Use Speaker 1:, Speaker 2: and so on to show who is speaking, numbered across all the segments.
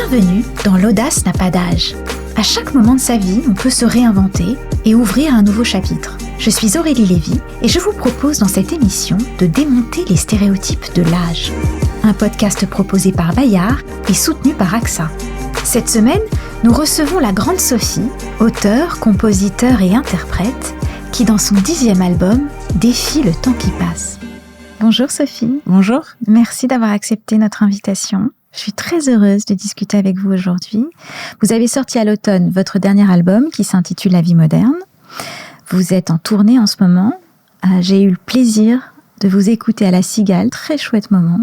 Speaker 1: Bienvenue dans l'audace n'a pas d'âge. À chaque moment de sa vie, on peut se réinventer et ouvrir un nouveau chapitre. Je suis Aurélie Lévy et je vous propose dans cette émission de démonter les stéréotypes de l'âge. Un podcast proposé par Bayard et soutenu par AXA. Cette semaine, nous recevons la grande Sophie, auteure, compositeur et interprète, qui dans son 10e album défie le temps qui passe. Bonjour Sophie.
Speaker 2: Bonjour.
Speaker 1: Merci d'avoir accepté notre invitation. Je suis très heureuse de discuter avec vous aujourd'hui. Vous avez sorti à l'automne votre dernier album qui s'intitule La vie moderne. Vous êtes en tournée en ce moment. J'ai eu le plaisir de vous écouter à La Cigale, très chouette moment.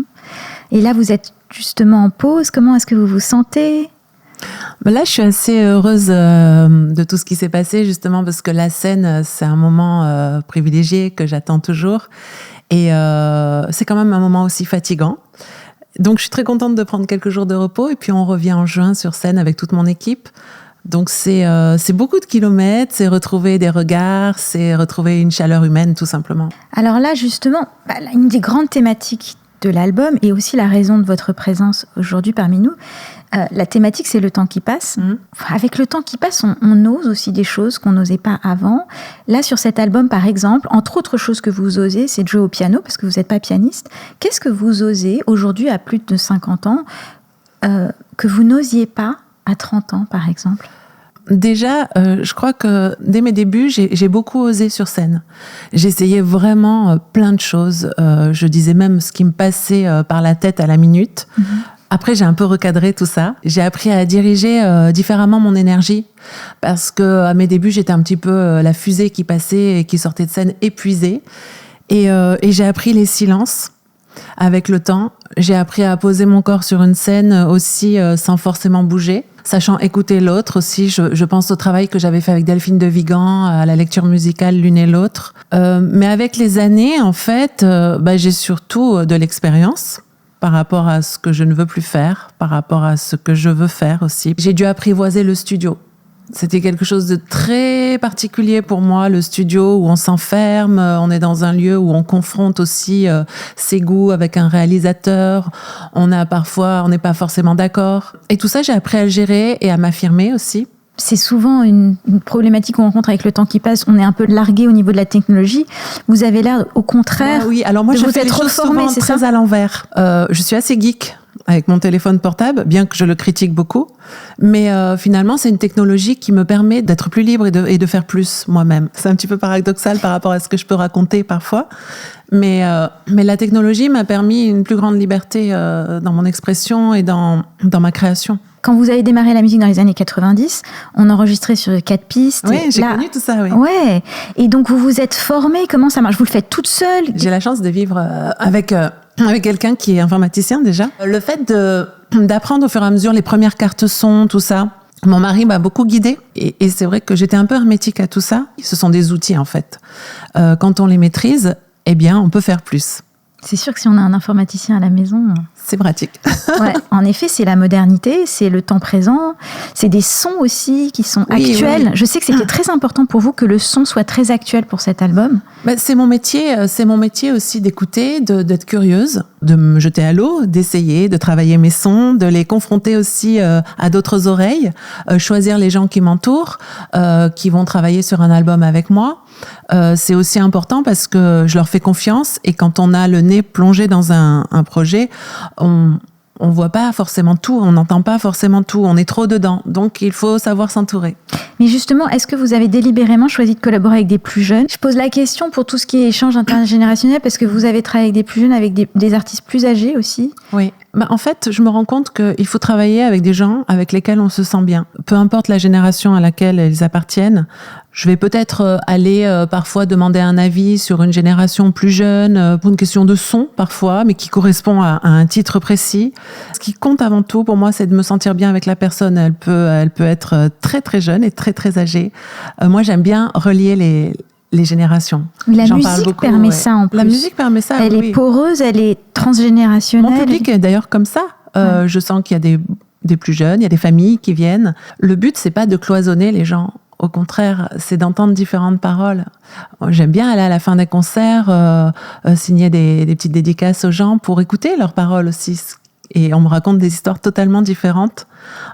Speaker 1: Et là, vous êtes justement en pause. Comment est-ce que vous vous sentez ?
Speaker 2: Là, je suis assez heureuse de tout ce qui s'est passé, justement, parce que la scène, c'est un moment privilégié que j'attends toujours. Et c'est quand même un moment aussi fatigant. Donc, je suis très contente de prendre quelques jours de repos. Et puis, on revient en juin sur scène avec toute mon équipe. Donc, c'est beaucoup de kilomètres, c'est retrouver des regards, c'est retrouver une chaleur humaine, tout simplement.
Speaker 1: Alors là, justement, une des grandes thématiques de l'album et aussi la raison de votre présence aujourd'hui parmi nous, la thématique, c'est le temps qui passe. Avec le temps qui passe, on ose aussi des choses qu'on n'osait pas avant. Là, sur cet album, par exemple, entre autres choses que vous osez, c'est de jouer au piano, parce que vous n'êtes pas pianiste. Qu'est-ce que vous osez aujourd'hui, à plus de 50 ans, que vous n'osiez pas à 30 ans, par exemple ?
Speaker 2: Déjà, je crois que dès mes débuts, j'ai beaucoup osé sur scène. J'essayais vraiment plein de choses. Je disais même ce qui me passait par la tête à la minute. Après, j'ai un peu recadré tout ça. J'ai appris à diriger différemment mon énergie parce que à mes débuts, j'étais un petit peu la fusée qui passait et qui sortait de scène épuisée. Et j'ai appris les silences avec le temps. J'ai appris à poser mon corps sur une scène aussi sans forcément bouger, sachant écouter l'autre aussi. Je pense au travail que j'avais fait avec Delphine de Vigan, à la lecture musicale l'une et l'autre. Mais avec les années, en fait, j'ai surtout de l'expérience par rapport à ce que je ne veux plus faire, par rapport à ce que je veux faire aussi. J'ai dû apprivoiser le studio. C'était quelque chose de très particulier pour moi, le studio où on s'enferme, on est dans un lieu où on confronte aussi ses goûts avec un réalisateur. On n'est pas forcément d'accord. Et tout ça, j'ai appris à le gérer et à m'affirmer aussi.
Speaker 1: C'est souvent une problématique qu'on rencontre avec le temps qui passe. On est un peu largué au niveau de la technologie. Vous avez l'air, au contraire,
Speaker 2: oui. Alors moi,
Speaker 1: de
Speaker 2: je
Speaker 1: vous
Speaker 2: fais
Speaker 1: être
Speaker 2: les choses
Speaker 1: reformé,
Speaker 2: souvent très à l'envers. Je suis assez geek avec mon téléphone portable, bien que je le critique beaucoup. Mais finalement, c'est une technologie qui me permet d'être plus libre et de faire plus moi-même. C'est un petit peu paradoxal par rapport à ce que je peux raconter parfois. Mais la technologie m'a permis une plus grande liberté dans mon expression et dans ma création.
Speaker 1: Quand vous avez démarré la musique dans les années 90, on enregistrait sur 4 pistes.
Speaker 2: Oui, j'ai connu tout ça, oui.
Speaker 1: Ouais. Et donc, vous vous êtes formée. Comment ça marche ? Vous le faites toute seule ?
Speaker 2: J'ai la chance de vivre avec quelqu'un qui est informaticien déjà. Le fait d'apprendre au fur et à mesure les premières cartes son, tout ça, mon mari m'a beaucoup guidée. Et c'est vrai que j'étais un peu hermétique à tout ça. Ce sont des outils, en fait. Quand on les maîtrise, eh bien, on peut faire plus.
Speaker 1: C'est sûr que si on a un informaticien à la maison...
Speaker 2: C'est pratique.
Speaker 1: Ouais, en effet, c'est la modernité, c'est le temps présent, c'est des sons aussi qui sont actuels. Oui. Je sais que c'était très important pour vous que le son soit très actuel pour cet album.
Speaker 2: C'est mon métier aussi d'écouter, d'être curieuse, de me jeter à l'eau, d'essayer, de travailler mes sons, de les confronter aussi à d'autres oreilles, choisir les gens qui m'entourent, qui vont travailler sur un album avec moi. C'est aussi important parce que je leur fais confiance et quand on a le nez plongé dans un projet, on voit pas forcément tout, on n'entend pas forcément tout, on est trop dedans. Donc, il faut savoir s'entourer.
Speaker 1: Mais justement, est-ce que vous avez délibérément choisi de collaborer avec des plus jeunes ? Je pose la question pour tout ce qui est échange intergénérationnel parce que vous avez travaillé avec des plus jeunes, avec des artistes plus âgés aussi.
Speaker 2: Oui. En fait, je me rends compte qu'il faut travailler avec des gens avec lesquels on se sent bien. Peu importe la génération à laquelle ils appartiennent. Je vais peut-être aller parfois demander un avis sur une génération plus jeune pour une question de son parfois, mais qui correspond à un titre précis. Ce qui compte avant tout pour moi, c'est de me sentir bien avec la personne. Elle peut être très très jeune et très très âgée. Moi, j'aime bien relier les générations.
Speaker 1: La musique permet ça en plus.
Speaker 2: La musique permet ça,
Speaker 1: Elle est poreuse, elle est transgénérationnelle.
Speaker 2: Mon public est d'ailleurs comme ça. Je sens qu'il y a des plus jeunes, il y a des familles qui viennent. Le but, c'est pas de cloisonner les gens. Au contraire, c'est d'entendre différentes paroles. J'aime bien aller à la fin des concerts, signer des petites dédicaces aux gens pour écouter leurs paroles aussi. Et on me raconte des histoires totalement différentes.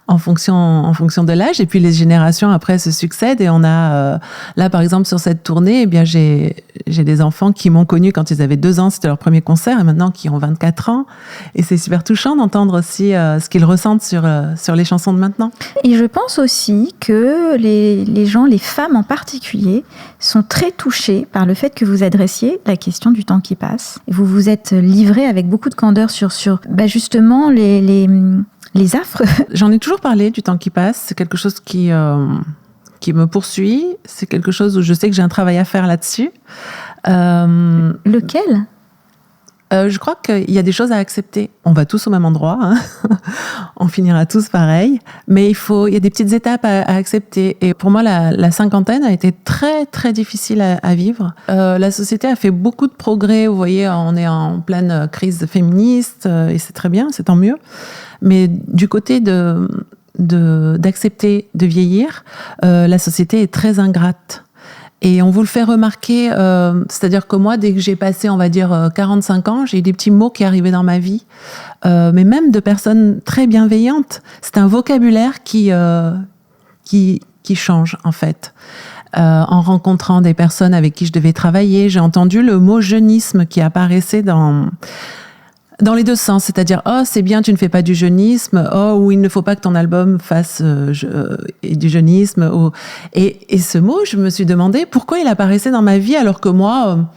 Speaker 2: en fonction de l'âge. Et puis les générations après se succèdent. Et on a, là par exemple sur cette tournée, eh bien, j'ai des enfants qui m'ont connue quand ils avaient 2 ans, c'était leur premier concert, et maintenant qui ont 24 ans. Et c'est super touchant d'entendre aussi ce qu'ils ressentent sur les chansons de maintenant.
Speaker 1: Et je pense aussi que les gens, les femmes en particulier, sont très touchées par le fait que vous adressiez la question du temps qui passe. Vous vous êtes livré avec beaucoup de candeur sur justement les affres.
Speaker 2: J'en ai toujours parlé du temps qui passe. C'est quelque chose qui me poursuit. C'est quelque chose où je sais que j'ai un travail à faire là-dessus.
Speaker 1: Lequel ?
Speaker 2: Je crois qu'il y a des choses à accepter. On va tous au même endroit, hein. On finira tous pareil, mais il y a des petites étapes à accepter. Et pour moi, la cinquantaine a été très très difficile à vivre. La société a fait beaucoup de progrès. Vous voyez, on est en pleine crise féministe et c'est très bien, c'est tant mieux. Mais du côté d'accepter de vieillir, la société est très ingrate. Et on vous le fait remarquer, c'est-à-dire que moi, dès que j'ai passé, on va dire, 45 ans, j'ai eu des petits mots qui arrivaient dans ma vie, mais même de personnes très bienveillantes. C'est un vocabulaire qui change, en fait. En rencontrant des personnes avec qui je devais travailler, j'ai entendu le mot jeunisme qui apparaissait dans les deux sens, c'est-à-dire « Oh, c'est bien, tu ne fais pas du jeunisme »,« Oh, ou il ne faut pas que ton album fasse du jeunisme ». Et ce mot, je me suis demandé pourquoi il apparaissait dans ma vie alors que moi,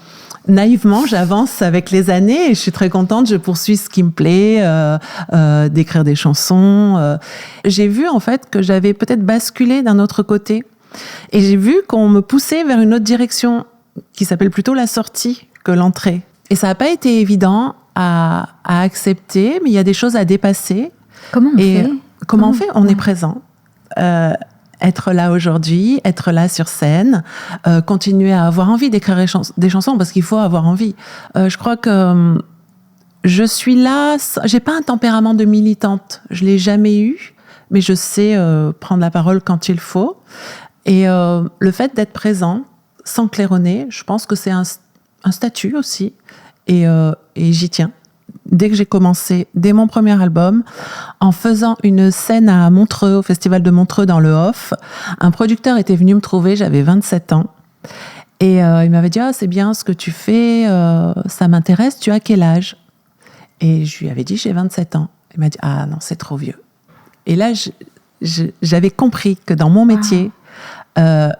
Speaker 2: naïvement, j'avance avec les années et je suis très contente, je poursuis ce qui me plaît, d'écrire des chansons. J'ai vu en fait que j'avais peut-être basculé d'un autre côté et j'ai vu qu'on me poussait vers une autre direction qui s'appelle plutôt la sortie que l'entrée. Et ça n'a pas été évident à accepter, mais il y a des choses à dépasser.
Speaker 1: Comment on fait ?
Speaker 2: On est présent. Être là aujourd'hui, être là sur scène, continuer à avoir envie d'écrire des chansons, parce qu'il faut avoir envie. Je crois que je suis là, j'ai pas un tempérament de militante, je l'ai jamais eu, mais je sais prendre la parole quand il faut. Et le fait d'être présent, sans claironner, je pense que c'est un statut aussi. Et j'y tiens. Dès que j'ai commencé, dès mon premier album, en faisant une scène à Montreux, au Festival de Montreux dans le Off, un producteur était venu me trouver, j'avais 27 ans. Et il m'avait dit « Ah, c'est bien ce que tu fais, ça m'intéresse, tu as quel âge ?» Et je lui avais dit « J'ai 27 ans ». Il m'a dit « Ah non, c'est trop vieux ». Et là, j'avais compris que dans mon métier, la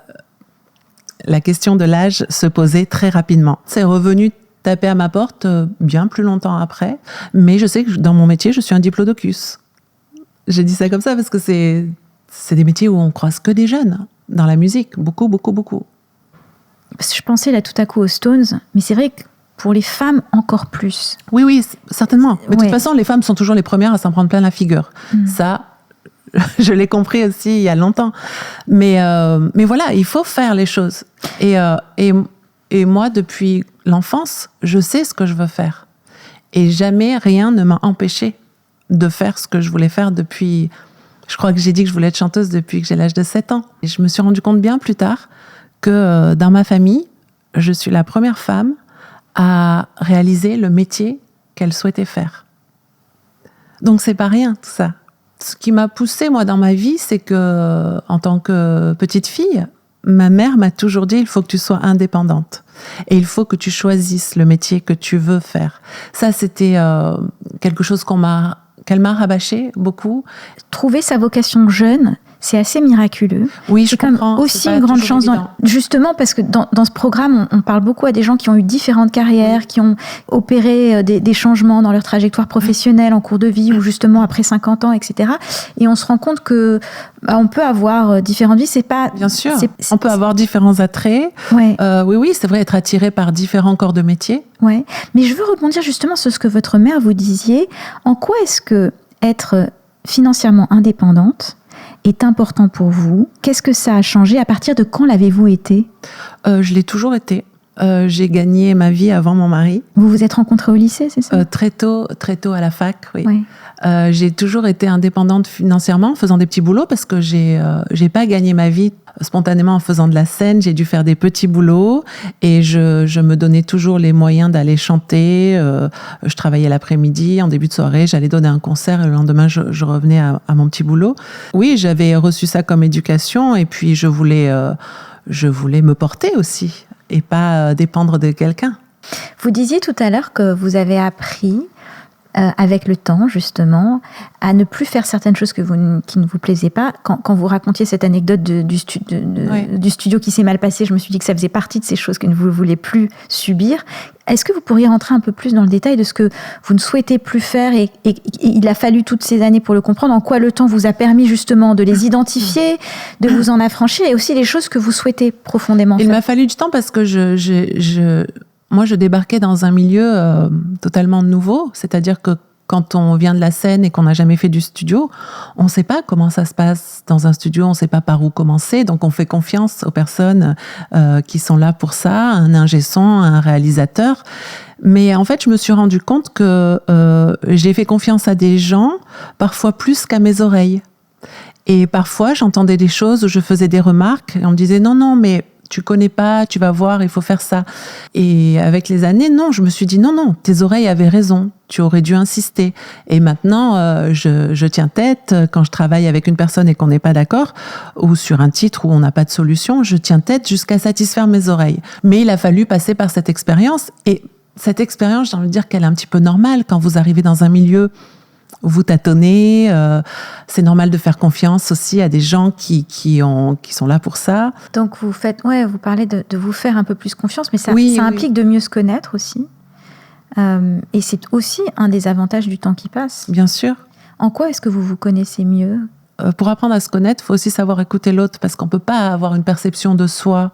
Speaker 2: question de l'âge se posait très rapidement. C'est revenu taper à ma porte bien plus longtemps après, mais je sais que dans mon métier, je suis un diplodocus. J'ai dit ça comme ça parce que c'est des métiers où on croise que des jeunes dans la musique, beaucoup, beaucoup, beaucoup.
Speaker 1: Parce que je pensais là tout à coup aux Stones, mais c'est vrai que pour les femmes encore plus.
Speaker 2: Oui, certainement. Mais de toute façon, les femmes sont toujours les premières à s'en prendre plein la figure. Ça, je l'ai compris aussi il y a longtemps. Mais voilà, il faut faire les choses. Et moi, depuis l'enfance, je sais ce que je veux faire. Et jamais rien ne m'a empêché de faire ce que je voulais faire depuis... Je crois que j'ai dit que je voulais être chanteuse depuis que j'ai l'âge de 7 ans. Et je me suis rendu compte bien plus tard que dans ma famille, je suis la première femme à réaliser le métier qu'elle souhaitait faire. Donc c'est pas rien tout ça. Ce qui m'a poussée moi dans ma vie, c'est que en tant que petite fille, ma mère m'a toujours dit, il faut que tu sois indépendante. Et il faut que tu choisisses le métier que tu veux faire. Ça, c'était quelque chose qu'elle m'a rabâché beaucoup.
Speaker 1: Trouver sa vocation jeune, c'est assez miraculeux.
Speaker 2: Oui,
Speaker 1: je comprends. C'est aussi une grande chance, justement parce que dans ce programme, on parle beaucoup à des gens qui ont eu différentes carrières, qui ont opéré des changements dans leur trajectoire professionnelle en cours de vie ou justement après 50 ans, etc. Et on se rend compte que on peut avoir différentes vies. C'est pas
Speaker 2: bien sûr. On peut avoir différents attraits.
Speaker 1: Ouais.
Speaker 2: Oui, c'est vrai, être attiré par différents corps de métier.
Speaker 1: Ouais. Mais je veux rebondir justement sur ce que votre mère vous disiez. En quoi est-ce que être financièrement indépendante est important pour vous? Qu'est-ce que ça a changé? À partir de quand l'avez-vous été?
Speaker 2: Je l'ai toujours été. J'ai gagné ma vie avant mon mari.
Speaker 1: Vous vous êtes rencontrés au lycée, c'est ça?
Speaker 2: Très tôt à la fac, oui.
Speaker 1: Ouais.
Speaker 2: J'ai toujours été indépendante financièrement en faisant des petits boulots parce que j'ai pas gagné ma vie spontanément en faisant de la scène. J'ai dû faire des petits boulots et je me donnais toujours les moyens d'aller chanter. Je travaillais l'après-midi, en début de soirée, j'allais donner un concert et le lendemain, je revenais à mon petit boulot. Oui, j'avais reçu ça comme éducation et puis je voulais me porter aussi et pas dépendre de quelqu'un.
Speaker 1: Vous disiez tout à l'heure que vous avez appris avec le temps, justement, à ne plus faire certaines choses qui ne vous plaisaient pas. Quand vous racontiez cette anecdote du studio qui s'est mal passé, je me suis dit que ça faisait partie de ces choses que vous ne voulez plus subir. Est-ce que vous pourriez rentrer un peu plus dans le détail de ce que vous ne souhaitez plus faire et il a fallu toutes ces années pour le comprendre, en quoi le temps vous a permis justement de les identifier, de vous en affranchir et aussi les choses que vous souhaitez profondément faire?
Speaker 2: Il m'a fallu du temps parce que moi, je débarquais dans un milieu totalement nouveau, c'est-à-dire que quand on vient de la scène et qu'on n'a jamais fait du studio, on ne sait pas comment ça se passe dans un studio, on ne sait pas par où commencer, donc on fait confiance aux personnes qui sont là pour ça, un ingé son, un réalisateur. Mais en fait, je me suis rendu compte que j'ai fait confiance à des gens, parfois plus qu'à mes oreilles. Et parfois, j'entendais des choses où je faisais des remarques et on me disait « Non, mais tu connais pas, tu vas voir, il faut faire ça. » Et avec les années, non, je me suis dit non, tes oreilles avaient raison, tu aurais dû insister. Et maintenant, je tiens tête quand je travaille avec une personne et qu'on n'est pas d'accord, ou sur un titre où on n'a pas de solution, je tiens tête jusqu'à satisfaire mes oreilles. Mais il a fallu passer par cette expérience. Et cette expérience, j'ai envie de dire qu'elle est un petit peu normale quand vous arrivez dans un milieu où vous tâtonnez, c'est normal de faire confiance aussi à des gens qui sont là pour ça.
Speaker 1: Donc vous parlez de vous faire un peu plus confiance, mais ça implique de mieux se connaître aussi. Et c'est aussi un des avantages du temps qui passe.
Speaker 2: Bien sûr.
Speaker 1: En quoi est-ce que vous vous connaissez mieux ?
Speaker 2: Pour apprendre à se connaître, il faut aussi savoir écouter l'autre, parce qu'on ne peut pas avoir une perception de soi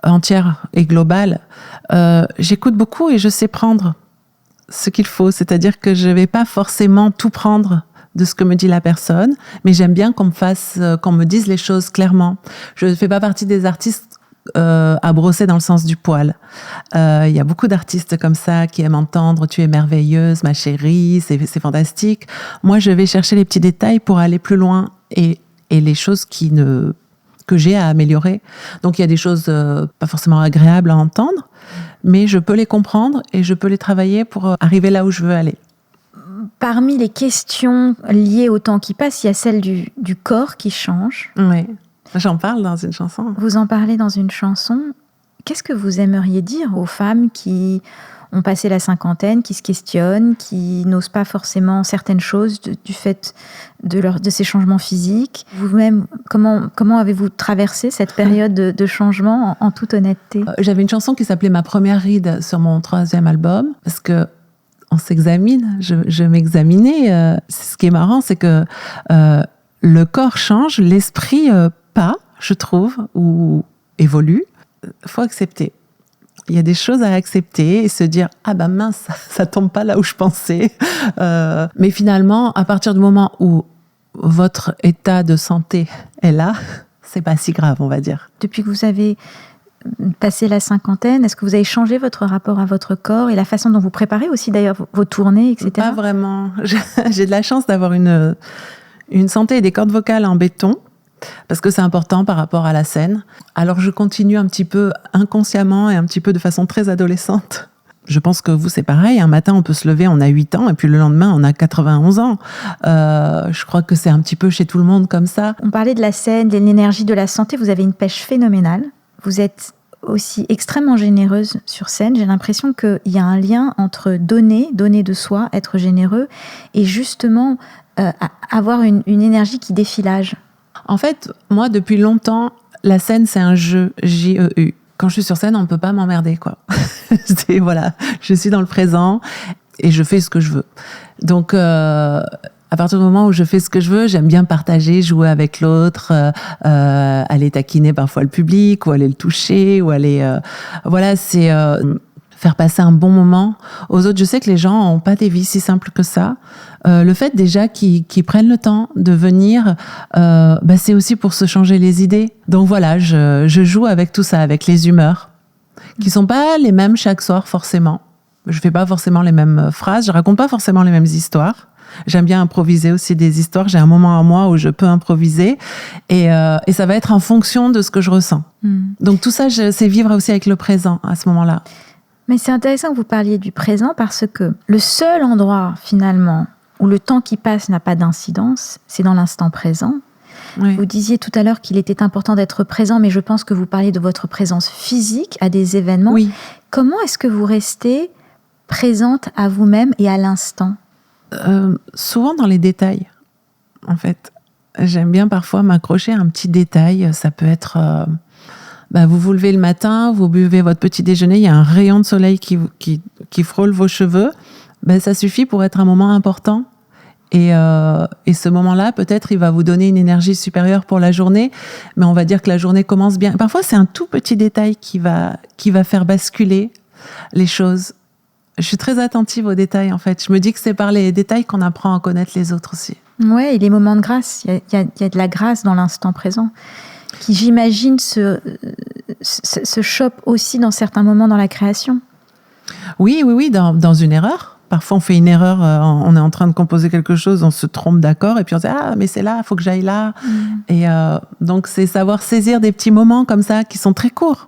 Speaker 2: entière et globale. J'écoute beaucoup et je sais prendre ce qu'il faut, c'est-à-dire que je ne vais pas forcément tout prendre de ce que me dit la personne, mais j'aime bien qu'on me dise les choses clairement. Je ne fais pas partie des artistes à brosser dans le sens du poil. Il y a beaucoup d'artistes comme ça qui aiment entendre « tu es merveilleuse, ma chérie, c'est fantastique ». Moi, je vais chercher les petits détails pour aller plus loin et les choses que j'ai à améliorer. Donc, il y a des choses pas forcément agréables à entendre, mais je peux les comprendre et je peux les travailler pour arriver là où je veux aller.
Speaker 1: Parmi les questions liées au temps qui passe, il y a celle du corps qui change.
Speaker 2: Oui, j'en parle dans une chanson.
Speaker 1: Vous en parlez dans une chanson. Qu'est-ce que vous aimeriez dire aux femmes qui ont passé la cinquantaine, qui se questionnent, qui n'osent pas forcément certaines choses du fait de ces changements physiques? Vous-même, comment avez-vous traversé cette période de changement en toute honnêteté?
Speaker 2: J'avais une chanson qui s'appelait « Ma première ride » sur mon 3e album, parce que on s'examine, je m'examinais. Ce qui est marrant, c'est que le corps change, l'esprit pas, je trouve, ou évolue. Il faut accepter. Il y a des choses à accepter et se dire « Ah ben mince, ça tombe pas là où je pensais. » Mais finalement, à partir du moment où votre état de santé est là, c'est pas si grave, on va dire.
Speaker 1: Depuis que vous avez passé la cinquantaine, est-ce que vous avez changé votre rapport à votre corps et la façon dont vous préparez aussi d'ailleurs vos tournées, etc.
Speaker 2: Pas vraiment. J'ai de la chance d'avoir une santé et des cordes vocales en béton, parce que c'est important par rapport à la scène. Alors je continue un petit peu inconsciemment et un petit peu de façon très adolescente. Je pense que vous, c'est pareil. Un matin, on peut se lever, on a 8 ans, et puis le lendemain, on a 91 ans. Je crois que c'est un petit peu chez tout le monde comme ça.
Speaker 1: On parlait de la scène, de l'énergie, de la santé. Vous avez une pêche phénoménale. Vous êtes aussi extrêmement généreuse sur scène. J'ai l'impression qu'il y a un lien entre donner de soi, être généreux, et justement avoir une énergie qui défilage.
Speaker 2: En fait, moi, depuis longtemps, la scène, c'est un jeu, J-E-U. Quand je suis sur scène, on ne peut pas m'emmerder, quoi. Voilà, je suis dans le présent et je fais ce que je veux. Donc, à partir du moment où je fais ce que je veux, j'aime bien partager, jouer avec l'autre, aller taquiner parfois le public, ou aller le toucher, ou aller... voilà, c'est... faire passer un bon moment aux autres. Je sais que les gens n'ont pas des vies si simples que ça. Le fait déjà qu'ils prennent le temps de venir, c'est aussi pour se changer les idées. Donc voilà, je joue avec tout ça, avec les humeurs. qui sont pas les mêmes chaque soir forcément. Je fais pas forcément les mêmes phrases, je raconte pas forcément les mêmes histoires. J'aime bien improviser aussi des histoires. J'ai un moment à moi où je peux improviser et ça va être en fonction de ce que je ressens. Donc tout ça, c'est vivre aussi avec le présent à ce moment-là.
Speaker 1: Mais c'est intéressant que vous parliez du présent parce que le seul endroit finalement où le temps qui passe n'a pas d'incidence, c'est dans l'instant présent. Oui. Vous disiez tout à l'heure qu'il était important d'être présent, mais je pense que vous parliez de votre présence physique à des événements.
Speaker 2: Oui.
Speaker 1: Comment est-ce que vous restez présente à vous-même et à l'instant ?
Speaker 2: Souvent dans les détails, en fait. J'aime bien parfois m'accrocher à un petit détail. Ça peut être, vous vous levez le matin, vous buvez votre petit déjeuner, il y a un rayon de soleil qui frôle vos cheveux. Ça suffit pour être un moment important. Et ce moment-là, peut-être, il va vous donner une énergie supérieure pour la journée, mais on va dire que la journée commence bien. Parfois, c'est un tout petit détail qui va faire basculer les choses. Je suis très attentive aux détails, en fait. Je me dis que c'est par les détails qu'on apprend à connaître les autres aussi.
Speaker 1: Ouais, et les moments de grâce. Il y a de la grâce dans l'instant présent, qui, j'imagine, se chope aussi dans certains moments dans la création. Oui,
Speaker 2: dans une erreur. Parfois, on fait une erreur, on est en train de composer quelque chose, on se trompe d'accord, et puis on se dit « Ah, mais c'est là, il faut que j'aille là. » Et donc, c'est savoir saisir des petits moments comme ça, qui sont très courts.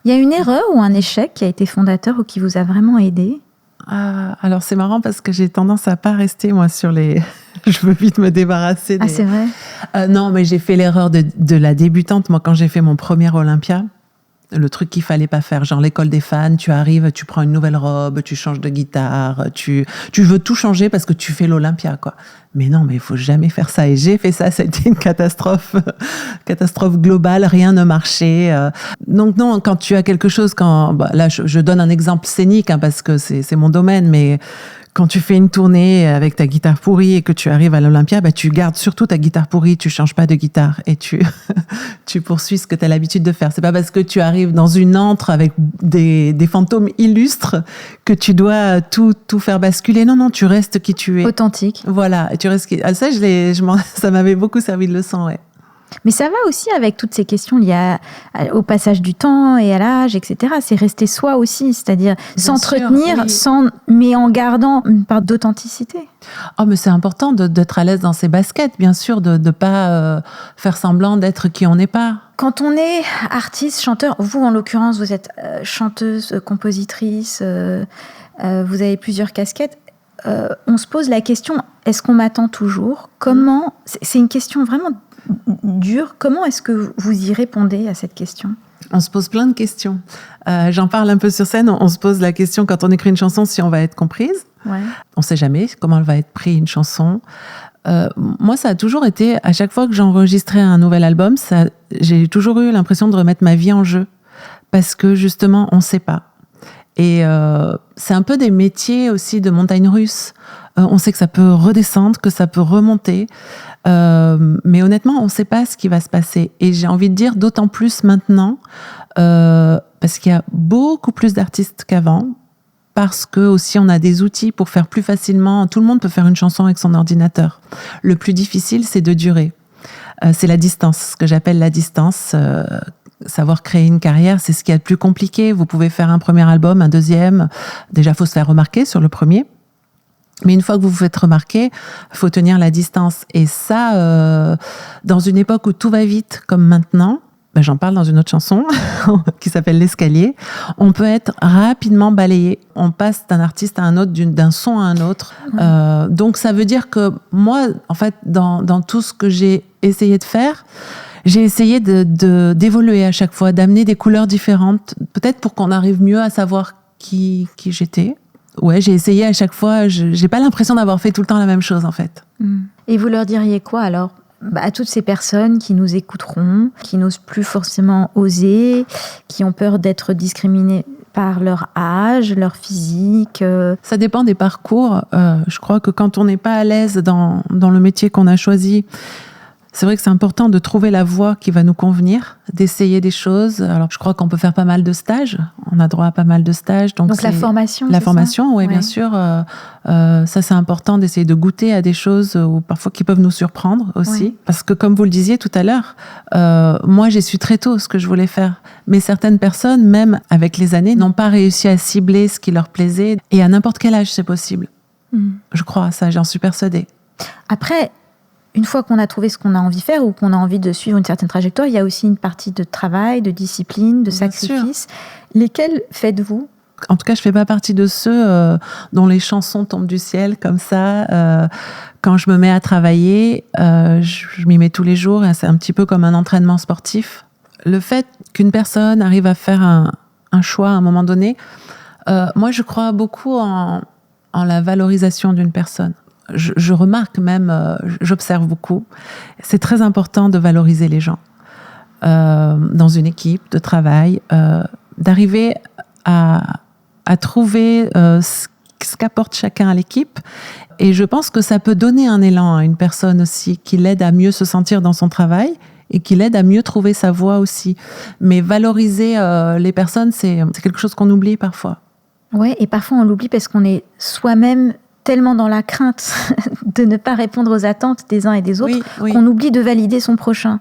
Speaker 1: Il y a une erreur ou un échec qui a été fondateur ou qui vous a vraiment aidé ?
Speaker 2: Alors, c'est marrant parce que j'ai tendance à pas rester, moi, sur les... Je veux vite me débarrasser des...
Speaker 1: Ah, c'est vrai ?
Speaker 2: Non, mais j'ai fait l'erreur de la débutante. Moi, quand j'ai fait mon premier Olympia, le truc qu'il fallait pas faire, genre l'école des fans, tu arrives, tu prends une nouvelle robe, tu changes de guitare, tu veux tout changer parce que tu fais l'Olympia, quoi. Mais non, mais il faut jamais faire ça. Et j'ai fait ça, c'était une catastrophe globale, rien ne marchait. Donc non, quand tu as quelque chose, là je donne un exemple scénique, parce que c'est mon domaine, mais quand tu fais une tournée avec ta guitare pourrie et que tu arrives à l'Olympia, tu gardes surtout ta guitare pourrie, tu changes pas de guitare et tu poursuis ce que tu as l'habitude de faire. C'est pas parce que tu arrives dans une antre avec des fantômes illustres que tu dois tout faire basculer. Non, tu restes qui tu es.
Speaker 1: Authentique.
Speaker 2: Voilà, et tu restes qui... Ça, ça m'avait beaucoup servi de leçon, ouais.
Speaker 1: Mais ça va aussi avec toutes ces questions liées au passage du temps et à l'âge, etc. C'est rester soi aussi, c'est-à-dire s'entretenir, oui. Mais en gardant une part d'authenticité.
Speaker 2: Oh, mais c'est important d'être à l'aise dans ses baskets, bien sûr, de ne pas faire semblant d'être qui on n'est pas.
Speaker 1: Quand on est artiste, chanteur, vous en l'occurrence, vous êtes chanteuse, compositrice, vous avez plusieurs casquettes. On se pose la question, est-ce qu'on m'attend toujours ? Comment ? C'est une question vraiment dure. Comment est-ce que vous y répondez à cette question ?
Speaker 2: On se pose plein de questions. J'en parle un peu sur scène. On se pose la question quand on écrit une chanson si on va être comprise. Ouais. On ne sait jamais comment elle va être prise, une chanson. Moi, ça a toujours été, à chaque fois que j'enregistrais un nouvel album, j'ai toujours eu l'impression de remettre ma vie en jeu. Parce que justement, on ne sait pas. Et c'est un peu des métiers aussi de montagne russe. On sait que ça peut redescendre, que ça peut remonter. Mais honnêtement, on ne sait pas ce qui va se passer. Et j'ai envie de dire d'autant plus maintenant, parce qu'il y a beaucoup plus d'artistes qu'avant, parce que aussi on a des outils pour faire plus facilement. Tout le monde peut faire une chanson avec son ordinateur. Le plus difficile, c'est de durer. C'est la distance, ce que j'appelle la distance. Savoir créer une carrière, c'est ce qui est le plus compliqué. Vous pouvez faire un premier album, un deuxième. Déjà, il faut se faire remarquer sur le premier. Mais une fois que vous vous faites remarquer, il faut tenir la distance. Et ça, dans une époque où tout va vite, comme maintenant, j'en parle dans une autre chanson qui s'appelle L'Escalier, on peut être rapidement balayé. On passe d'un artiste à un autre, d'un son à un autre. Donc, ça veut dire que moi, en fait, dans tout ce que j'ai essayé de faire, j'ai essayé d'évoluer à chaque fois, d'amener des couleurs différentes, peut-être pour qu'on arrive mieux à savoir qui j'étais. Ouais, j'ai essayé à chaque fois. J'ai pas l'impression d'avoir fait tout le temps la même chose, en fait.
Speaker 1: Et vous leur diriez quoi, alors ? À toutes ces personnes qui nous écouteront, qui n'osent plus forcément oser, qui ont peur d'être discriminées par leur âge, leur physique.
Speaker 2: Ça dépend des parcours. Je crois que quand on n'est pas à l'aise dans le métier qu'on a choisi, C'est vrai que c'est important de trouver la voie qui va nous convenir, d'essayer des choses. Alors, je crois qu'on peut faire pas mal de stages. On a droit à pas mal de stages.
Speaker 1: Donc la formation,
Speaker 2: la formation, oui, bien sûr. Ça, c'est important d'essayer de goûter à des choses ou parfois qui peuvent nous surprendre aussi. Oui. Parce que, comme vous le disiez tout à l'heure, moi, j'ai su très tôt ce que je voulais faire. Mais certaines personnes, même avec les années, n'ont pas réussi à cibler ce qui leur plaisait. Et à n'importe quel âge, c'est possible. Je crois à ça, j'en suis persuadée.
Speaker 1: Après, une fois qu'on a trouvé ce qu'on a envie de faire ou qu'on a envie de suivre une certaine trajectoire, il y a aussi une partie de travail, de discipline, de sacrifice. Lesquels faites-vous ?
Speaker 2: En tout cas, je ne fais pas partie de ceux dont les chansons tombent du ciel comme ça. Quand je me mets à travailler, je m'y mets tous les jours et c'est un petit peu comme un entraînement sportif. Le fait qu'une personne arrive à faire un choix à un moment donné, moi, je crois beaucoup en la valorisation d'une personne. Je remarque même, j'observe beaucoup, c'est très important de valoriser les gens dans une équipe de travail, d'arriver à trouver ce qu'apporte chacun à l'équipe. Et je pense que ça peut donner un élan à une personne aussi, qui l'aide à mieux se sentir dans son travail et qui l'aide à mieux trouver sa voie aussi. Mais valoriser les personnes, c'est quelque chose qu'on oublie parfois.
Speaker 1: Ouais, et parfois on l'oublie parce qu'on est soi-même tellement dans la crainte de ne pas répondre aux attentes des uns et des autres qu'on oublie de valider son prochain,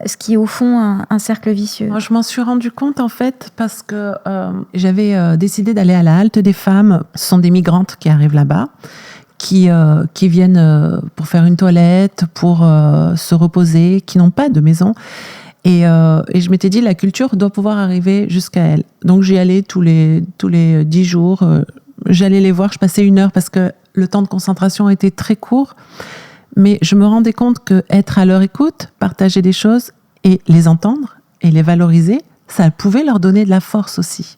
Speaker 1: ce qui est au fond un cercle vicieux.
Speaker 2: Moi, je m'en suis rendu compte en fait parce que j'avais décidé d'aller à la halte des femmes. Ce sont des migrantes qui arrivent là-bas, qui viennent pour faire une toilette, pour se reposer, qui n'ont pas de maison. Et je m'étais dit, la culture doit pouvoir arriver jusqu'à elles. Donc j'y allais tous les 10 jours. J'allais les voir, je passais 1 heure parce que le temps de concentration était très court. Mais je me rendais compte qu'être à leur écoute, partager des choses et les entendre et les valoriser, ça pouvait leur donner de la force aussi.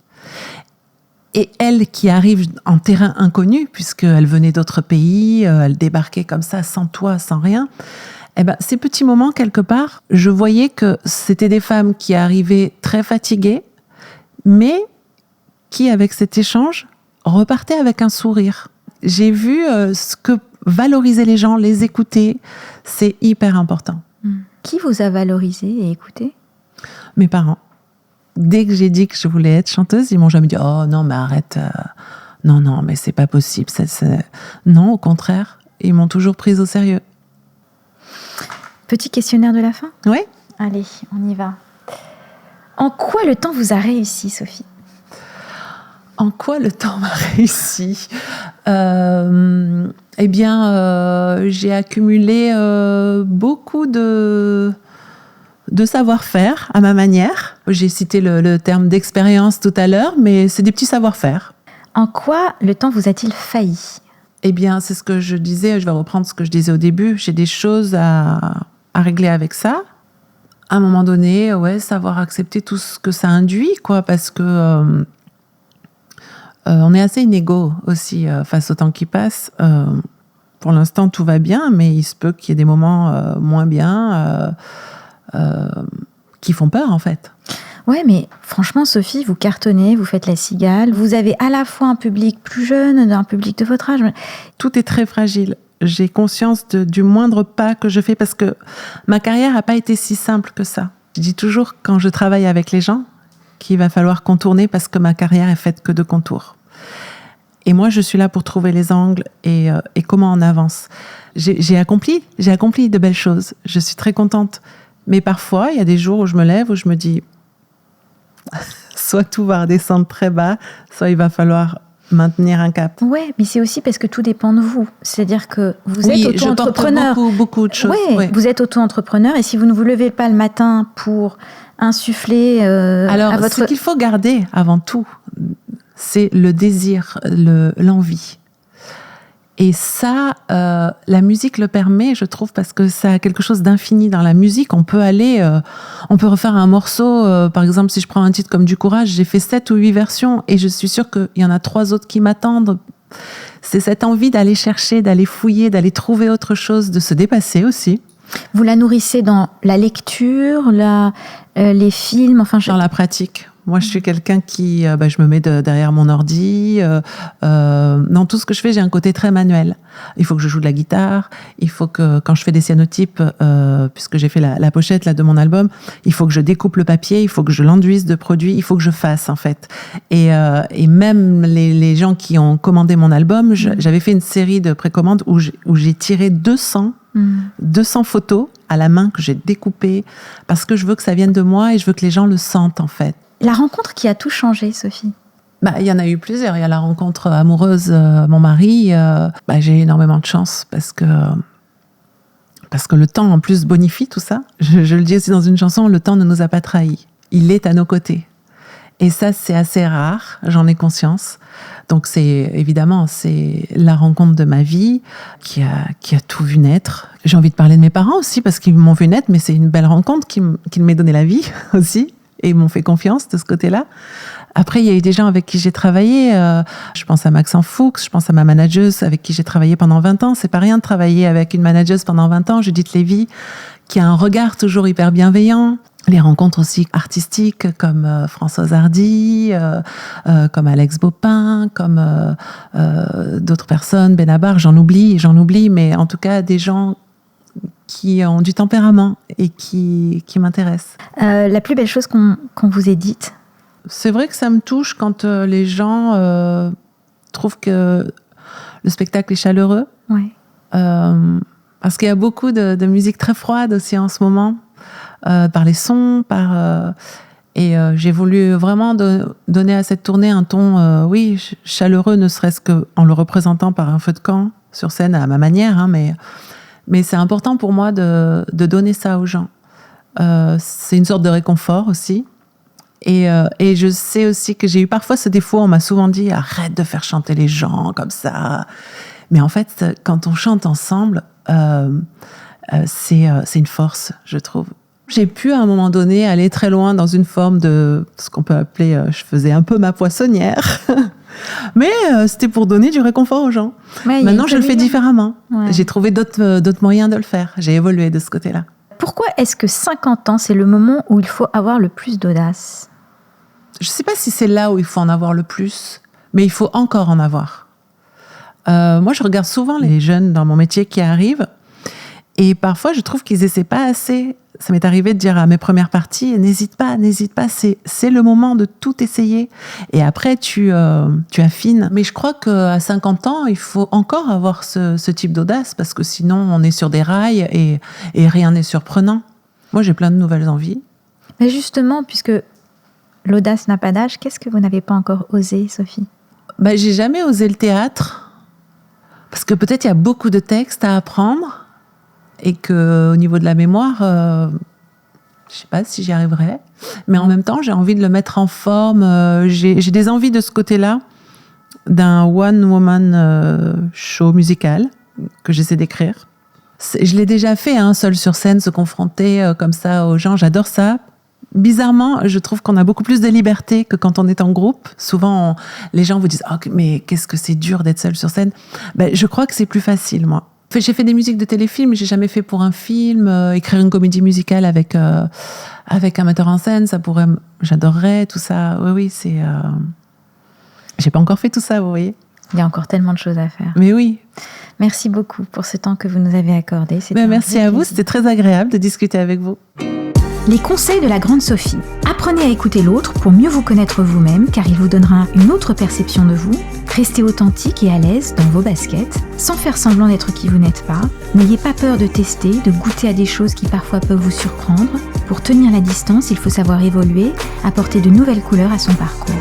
Speaker 2: Et elles qui arrivent en terrain inconnu, puisqu'elles venaient d'autres pays, elles débarquaient comme ça, sans toit, sans rien, eh ben, ces petits moments, quelque part, je voyais que c'était des femmes qui arrivaient très fatiguées, mais qui, avec cet échange, repartaient avec un sourire. J'ai vu ce que valoriser les gens, les écouter, c'est hyper important.
Speaker 1: Qui vous a valorisé et écouté ?
Speaker 2: Mes parents. Dès que j'ai dit que je voulais être chanteuse, ils m'ont jamais dit « Oh non, mais arrête, non, mais c'est pas possible. » Non, au contraire, ils m'ont toujours prise au sérieux.
Speaker 1: Petit questionnaire de la fin ?
Speaker 2: Oui.
Speaker 1: Allez, on y va. En quoi le temps vous a réussi, Sophie ?
Speaker 2: En quoi le temps m'a réussi ? Eh bien, j'ai accumulé beaucoup de savoir-faire à ma manière. J'ai cité le terme d'expérience tout à l'heure, mais c'est des petits savoir-faire.
Speaker 1: En quoi le temps vous a-t-il failli ?
Speaker 2: Eh bien, c'est ce que je disais, je vais reprendre ce que je disais au début. J'ai des choses à régler avec ça. À un moment donné, savoir accepter tout ce que ça induit, quoi, parce que on est assez inégaux aussi face au temps qui passe. Pour l'instant, tout va bien, mais il se peut qu'il y ait des moments moins bien qui font peur, en fait.
Speaker 1: Ouais, mais franchement, Sophie, vous cartonnez, vous faites la cigale. Vous avez à la fois un public plus jeune, un public de votre âge.
Speaker 2: Tout est très fragile. J'ai conscience du moindre pas que je fais parce que ma carrière n'a pas été si simple que ça. Je dis toujours, quand je travaille avec les gens, qu'il va falloir contourner parce que ma carrière est faite que de contours. Et moi, je suis là pour trouver les angles et comment on avance. J'ai accompli de belles choses. Je suis très contente. Mais parfois, il y a des jours où je me lève, où je me dis, soit tout va redescendre très bas, soit il va falloir maintenir un cap.
Speaker 1: Ouais, mais c'est aussi parce que tout dépend de vous. C'est-à-dire que vous êtes auto-entrepreneur.
Speaker 2: Je porte beaucoup de choses.
Speaker 1: Ouais. Vous êtes auto-entrepreneur et si vous ne vous levez pas le matin pour insuffler
Speaker 2: Alors,
Speaker 1: à votre...
Speaker 2: ce qu'il faut garder avant tout, c'est le désir, l'envie. Et ça, la musique le permet, je trouve, parce que ça a quelque chose d'infini dans la musique. On peut refaire un morceau, par exemple, si je prends un titre comme Du Courage, j'ai fait 7 ou 8 versions et je suis sûre qu'il y en a 3 autres qui m'attendent. C'est cette envie d'aller chercher, d'aller fouiller, d'aller trouver autre chose, de se dépasser aussi.
Speaker 1: Vous la nourrissez dans la lecture, les films, enfin...
Speaker 2: Dans la pratique. Moi, je suis quelqu'un qui, je me mets derrière mon ordi. Dans tout ce que je fais, j'ai un côté très manuel. Il faut que je joue de la guitare. Il faut que, quand je fais des cyanotypes, puisque j'ai fait la pochette là de mon album, il faut que je découpe le papier. Il faut que je l'enduise de produits. Il faut que je fasse, en fait. Et même les gens qui ont commandé mon album, j'avais fait une série de précommandes où j'ai tiré 200 photos à la main que j'ai découpées parce que je veux que ça vienne de moi et je veux que les gens le sentent, en fait.
Speaker 1: La rencontre qui a tout changé, Sophie?
Speaker 2: Il y en a eu plusieurs. Il y a la rencontre amoureuse, mon mari. J'ai énormément de chance parce que le temps, en plus, bonifie tout ça. Je le dis aussi dans une chanson, le temps ne nous a pas trahis. Il est à nos côtés. Et ça, c'est assez rare, j'en ai conscience. Donc, c'est la rencontre de ma vie qui a tout vu naître. J'ai envie de parler de mes parents aussi parce qu'ils m'ont vu naître, mais c'est une belle rencontre qui m'ait donné la vie aussi. Et ils m'ont fait confiance de ce côté-là. Après, il y a eu des gens avec qui j'ai travaillé. Je pense à Maxence Fuchs, je pense à ma manageuse avec qui j'ai travaillé pendant 20 ans. C'est pas rien de travailler avec une manageuse pendant 20 ans, Judith Lévy, qui a un regard toujours hyper bienveillant. Les rencontres aussi artistiques comme Françoise Hardy, comme Alex Bopin, comme d'autres personnes, Benabar, j'en oublie, mais en tout cas des gens qui ont du tempérament et qui m'intéressent.
Speaker 1: La plus belle chose qu'on vous ait dite?
Speaker 2: C'est vrai que ça me touche quand les gens trouvent que le spectacle est chaleureux.
Speaker 1: Ouais.
Speaker 2: Parce qu'il y a beaucoup de musique très froide aussi en ce moment, par les sons, et j'ai voulu vraiment donner à cette tournée un ton, chaleureux, ne serait-ce qu'en le représentant par un feu de camp sur scène à ma manière, mais c'est important pour moi de donner ça aux gens. C'est une sorte de réconfort aussi. Et je sais aussi que j'ai eu parfois ce défaut, on m'a souvent dit « Arrête de faire chanter les gens comme ça ». Mais en fait, quand on chante ensemble, c'est une force, je trouve. J'ai pu à un moment donné aller très loin dans une forme de ce qu'on peut appeler, je faisais un peu ma poissonnière. Mais c'était pour donner du réconfort aux gens. Ouais, maintenant, je le fais différemment. Ouais. J'ai trouvé d'autres moyens de le faire. J'ai évolué de ce côté-là.
Speaker 1: Pourquoi est-ce que 50 ans, c'est le moment où il faut avoir le plus d'audace?
Speaker 2: Je ne sais pas si c'est là où il faut en avoir le plus, mais il faut encore en avoir. Moi, je regarde souvent les jeunes dans mon métier qui arrivent et parfois, je trouve qu'ils n'essaient pas assez. Ça m'est arrivé de dire à mes premières parties, n'hésite pas, c'est le moment de tout essayer. Et après, tu affines. Mais je crois qu'à 50 ans, il faut encore avoir ce type d'audace, parce que sinon, on est sur des rails et rien n'est surprenant. Moi, j'ai plein de nouvelles envies.
Speaker 1: Mais justement, puisque l'audace n'a pas d'âge, qu'est-ce que vous n'avez pas encore osé, Sophie?
Speaker 2: J'ai jamais osé le théâtre, parce que peut-être il y a beaucoup de textes à apprendre, et qu'au niveau de la mémoire, je ne sais pas si j'y arriverai. Mais en même temps, j'ai envie de le mettre en forme. J'ai des envies de ce côté-là, d'un one-woman show musical que j'essaie d'écrire. Je l'ai déjà fait, seul sur scène, se confronter comme ça aux gens. J'adore ça. Bizarrement, je trouve qu'on a beaucoup plus de liberté que quand on est en groupe. Souvent, les gens vous disent « Oh, mais qu'est-ce que c'est dur d'être seul sur scène ?» Je crois que c'est plus facile, moi. J'ai fait des musiques de téléfilm, mais j'ai jamais fait pour un film. Écrire une comédie musicale avec un metteur en scène, j'adorerais tout ça. Oui, c'est. J'ai pas encore fait tout ça, vous voyez.
Speaker 1: Il y a encore tellement de choses à faire.
Speaker 2: Mais oui.
Speaker 1: Merci beaucoup pour ce temps que vous nous avez accordé.
Speaker 2: Merci à vous, c'était très agréable de discuter avec vous.
Speaker 1: Les conseils de la grande Sophie. Apprenez à écouter l'autre pour mieux vous connaître vous-même, car il vous donnera une autre perception de vous. Restez authentique et à l'aise dans vos baskets, sans faire semblant d'être qui vous n'êtes pas. N'ayez pas peur de tester, de goûter à des choses qui parfois peuvent vous surprendre. Pour tenir la distance, il faut savoir évoluer, apporter de nouvelles couleurs à son parcours.